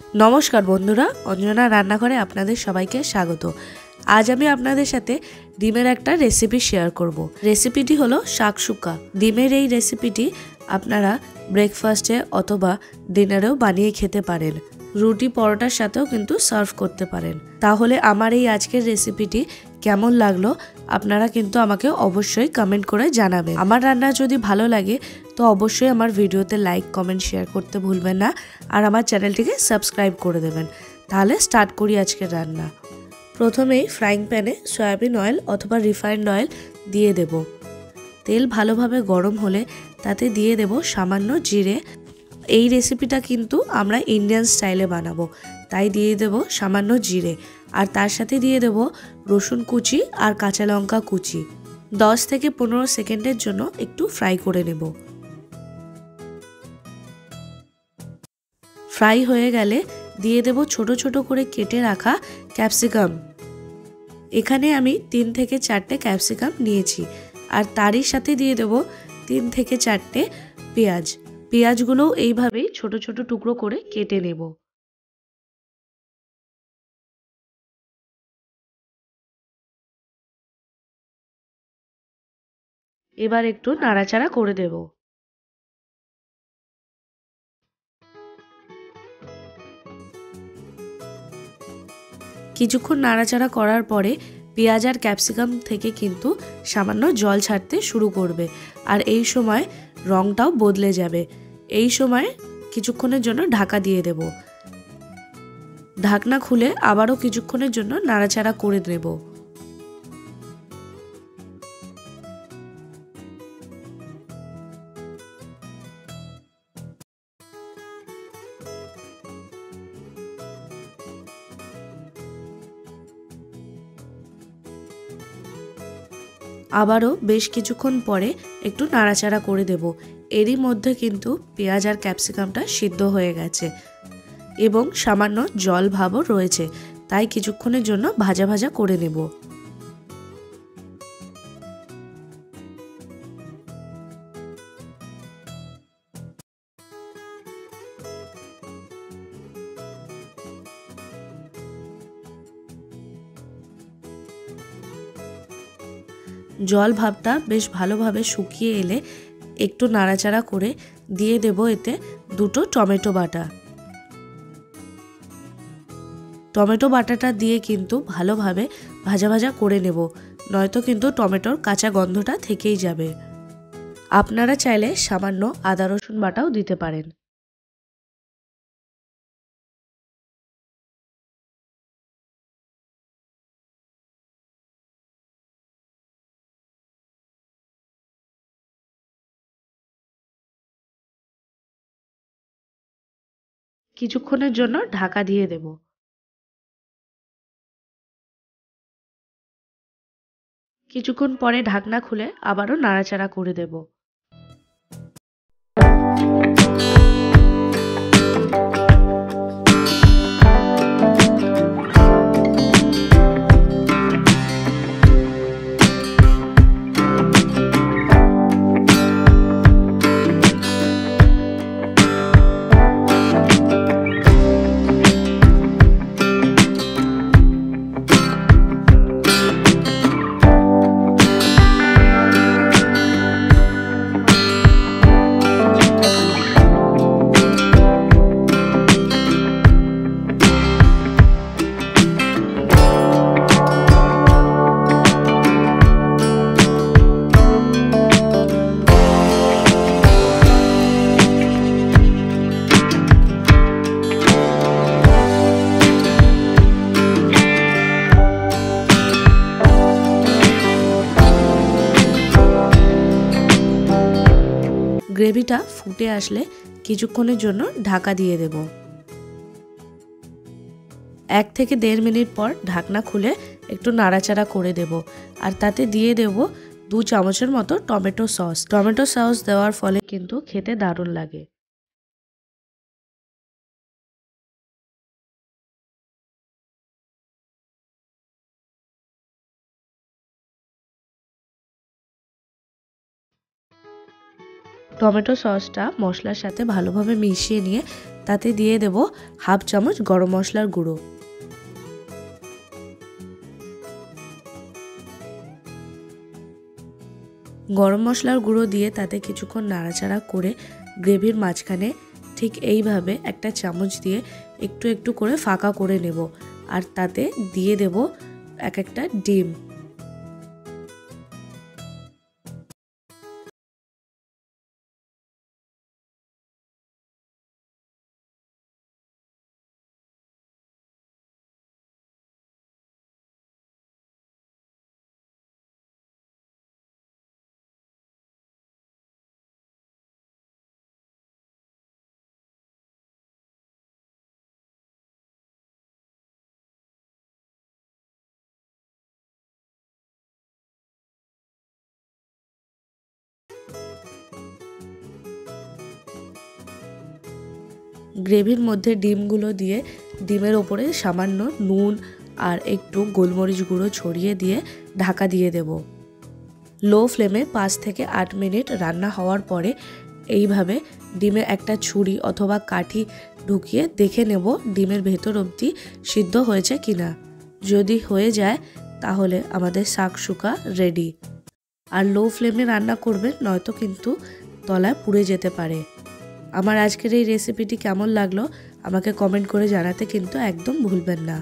নমস্কার বন্ধুরা, অঞ্জনা রান্নাঘরে আপনাদের সবাইকে স্বাগত। আজ আমি আপনাদের সাথে ডিমের একটা রেসিপি শেয়ার করব। রেসিপিটি হলো শাকসুকা। ডিমের এই রেসিপিটি আপনারা ব্রেকফাস্টে অথবা ডিনারেও বানিয়ে খেতে পারেন। রুটি পরোটার সাথেও কিন্তু সার্ভ করতে পারেন। তাহলে আমার এই আজকের রেসিপিটি কেমন লাগলো আপনারা কিন্তু আমাকে অবশ্যই কমেন্ট করে জানাবেন। আমার রান্না যদি ভালো লাগে তো অবশ্যই আমার ভিডিওতে লাইক কমেন্ট শেয়ার করতে ভুলবেন না, আর আমার চ্যানেলটিকে সাবস্ক্রাইব করে দেবেন। তাহলে স্টার্ট করি আজকের রান্না। প্রথমেই ফ্রাইং প্যানে সয়াবিন অয়েল অথবা রিফাইন্ড অয়েল দিয়ে দেব। তেল ভালোভাবে গরম হলে তাতে দিয়ে দেব সামান্য জিরে। এই রেসিপিটা কিন্তু আমরা ইন্ডিয়ান স্টাইলে বানাবো, তাই দিয়ে দেব সামান্য জিরে, আর তার সাথে দিয়ে দেব রসুন কুচি আর কাঁচা লঙ্কা কুচি। 10 থেকে 15 সেকেন্ডের জন্য একটু ফ্রাই করে নেব। ফ্রাই হয়ে গেলে দিয়ে দেব ছোট ছোট করে কেটে রাখা ক্যাপসিকাম। এখানে আমি 3 থেকে 4টে ক্যাপসিকাম নিয়েছি, আর তারই সাথে দিয়ে দেব 3 থেকে 4টে পেঁয়াজ। পেঁয়াজগুলোও এইভাবেই ছোট ছোট টুকরো করে কেটে নেব। এবার একটু নাড়াচাড়া করে দেব। কিছুক্ষণ নাড়াচাড়া করার পরে পেঁয়াজ আর ক্যাপসিকাম থেকে কিন্তু সামান্য জল ছাড়তে শুরু করবে, আর এই সময় রঙটাও বদলে যাবে। এই সময় কিছুক্ষণের জন্য ঢাকা দিয়ে দেব। ঢাকনা খুলে আবারও কিছুক্ষণের জন্য নাড়াচাড়া করে নেব। আবারও বেশ কিছুক্ষণ পরে একটু নাড়াচাড়া করে দেব। এরই মধ্যে কিন্তু পেঁয়াজ আর ক্যাপসিকামটা সিদ্ধ হয়ে গেছে এবং সামান্য জল ভাবও রয়েছে, তাই কিছুক্ষণের জন্য ভাজা ভাজা করে নেব। জল ভাবটা বেশ ভালোভাবে শুকিয়ে এলে একটু নাড়াচাড়া করে দিয়ে দেব এতে 2টো টমেটো বাটা। টমেটো বাটাটা দিয়ে কিন্তু ভালোভাবে ভাজা ভাজা করে নেব, নয়তো কিন্তু টমেটোর কাঁচা গন্ধটা থেকেই যাবে। আপনারা চাইলে সামান্য আদা রসুন বাটাও দিতে পারেন। কিছুক্ষণের জন্য ঢাকা দিয়ে দেব। কিছুক্ষণ পরে ঢাকনা খুলে আবারও নাড়াচাড়া করে দেব। গ্রেভিটা ফুটে আসলে কিছুক্ষণের জন্য ঢাকা দিয়ে দেব। 1 থেকে 1.5 মিনিট পর ঢাকনা খুলে একটু নাড়াচাড়া করে দেব, আর তাতে দিয়ে দেব 2 চামচের মতো টমেটো সস। টমেটো সস দেওয়ার ফলে কিন্তু খেতে দারুণ লাগে। টমেটো সসটা মশলার সাথে ভালোভাবে মিশিয়ে নিয়ে তাতে দিয়ে দেব হাফ চামচ গরম মশলার গুঁড়ো। গরম মশলার গুঁড়ো দিয়ে তাতে কিছুক্ষণ নাড়াচাড়া করে গ্রেভির মাঝখানে ঠিক এইভাবে একটা চামচ দিয়ে একটু একটু করে ফাঁকা করে নেব আর তাতে দিয়ে দেব এক একটা ডিম। গ্রেভির মধ্যে ডিমগুলো দিয়ে ডিমের ওপরে সামান্য নুন আর একটু গোলমরিচ গুঁড়ো ছড়িয়ে দিয়ে ঢাকা দিয়ে দেব। লো ফ্লেমে 5 থেকে 8 মিনিট রান্না হওয়ার পরে এইভাবে ডিমে একটা ছুরি অথবা কাঠি ঢুকিয়ে দেখে নেব ডিমের ভেতর অবধি সিদ্ধ হয়েছে কিনা। যদি হয়ে যায় তাহলে আমাদের শাকশুকা রেডি। আর লো ফ্লেমে রান্না করবেন, নয়তো কিন্তু তলায় পুড়ে যেতে পারে। আমার আজকের এই রেসিপিটি কেমন লাগলো আমাকে কমেন্ট করে জানাতে কিন্তু একদম ভুলবেন না।